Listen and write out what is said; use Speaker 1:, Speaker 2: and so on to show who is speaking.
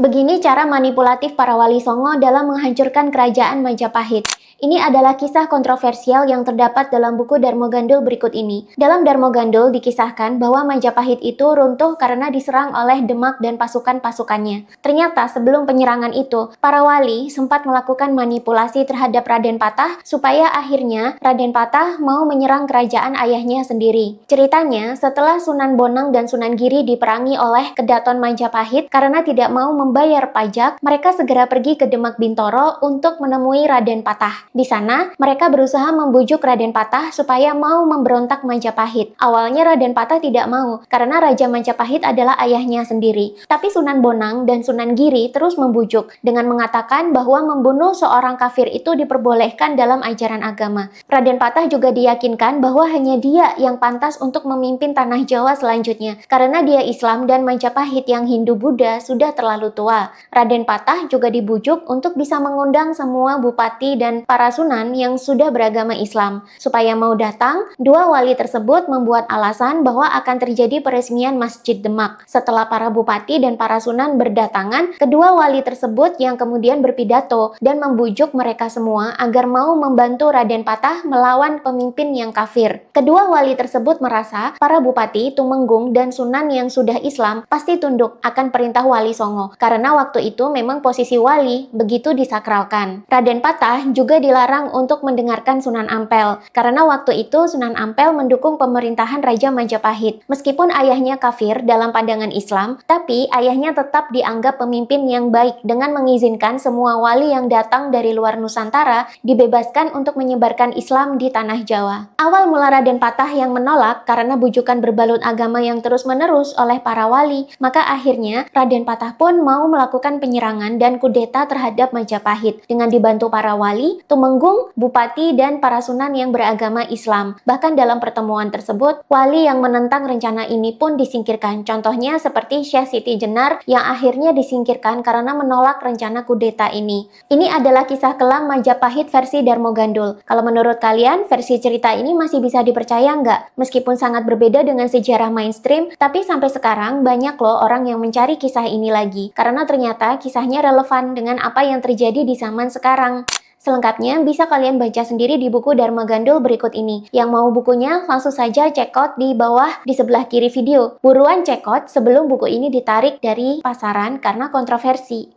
Speaker 1: Begini cara manipulatif para wali Songo dalam menghancurkan kerajaan Majapahit. Ini adalah kisah kontroversial yang terdapat dalam buku Darmo Gandul berikut ini. Dalam Darmo Gandul dikisahkan bahwa Majapahit itu runtuh karena diserang oleh Demak dan pasukan-pasukannya. Ternyata sebelum penyerangan itu, para wali sempat melakukan manipulasi terhadap Raden Patah supaya akhirnya Raden Patah mau menyerang kerajaan ayahnya sendiri. Ceritanya, setelah Sunan Bonang dan Sunan Giri diperangi oleh Kedaton Majapahit karena tidak mau membayar pajak, mereka segera pergi ke Demak Bintoro untuk menemui Raden Patah. Di sana, mereka berusaha membujuk Raden Patah supaya mau memberontak Majapahit. Awalnya Raden Patah tidak mau, karena Raja Majapahit adalah ayahnya sendiri. Tapi Sunan Bonang dan Sunan Giri terus membujuk, dengan mengatakan bahwa membunuh seorang kafir itu diperbolehkan dalam ajaran agama. Raden Patah juga diyakinkan bahwa hanya dia yang pantas untuk memimpin tanah Jawa selanjutnya, karena dia Islam dan Majapahit yang Hindu-Buddha sudah terlalu tua. Raden Patah juga dibujuk untuk bisa mengundang semua bupati dan para sunan yang sudah beragama Islam. Supaya mau datang, dua wali tersebut membuat alasan bahwa akan terjadi peresmian Masjid Demak. Setelah para bupati dan para sunan berdatangan, kedua wali tersebut yang kemudian berpidato dan membujuk mereka semua agar mau membantu Raden Patah melawan pemimpin yang kafir. Kedua wali tersebut merasa para bupati, tumenggung, dan sunan yang sudah Islam pasti tunduk akan perintah wali Songo, karena waktu itu memang posisi wali begitu disakralkan. Raden Patah juga dilarang untuk mendengarkan Sunan Ampel, karena waktu itu Sunan Ampel mendukung pemerintahan Raja Majapahit. Meskipun ayahnya kafir dalam pandangan Islam, tapi ayahnya tetap dianggap pemimpin yang baik dengan mengizinkan semua wali yang datang dari luar Nusantara dibebaskan untuk menyebarkan Islam di tanah Jawa. Awal mula Raden Patah yang menolak karena bujukan berbalut agama yang terus-menerus oleh para wali, maka akhirnya Raden Patah pun mau melakukan penyerangan dan kudeta terhadap Majapahit dengan dibantu para wali, tumenggung, bupati, dan para sunan yang beragama Islam. Bahkan dalam pertemuan tersebut, wali yang menentang rencana ini pun disingkirkan. Contohnya seperti Syekh Siti Jenar yang akhirnya disingkirkan karena menolak rencana kudeta ini. Ini adalah kisah kelam Majapahit versi Darmo Gandul. Kalau menurut kalian, versi cerita ini masih bisa dipercaya nggak? Meskipun sangat berbeda dengan sejarah mainstream, tapi sampai sekarang banyak loh orang yang mencari kisah ini lagi. Karena ternyata kisahnya relevan dengan apa yang terjadi di zaman sekarang. Selengkapnya bisa kalian baca sendiri di buku Darmo Gandul berikut ini. Yang mau bukunya langsung saja check out di bawah di sebelah kiri video. Buruan check out sebelum buku ini ditarik dari pasaran karena kontroversi.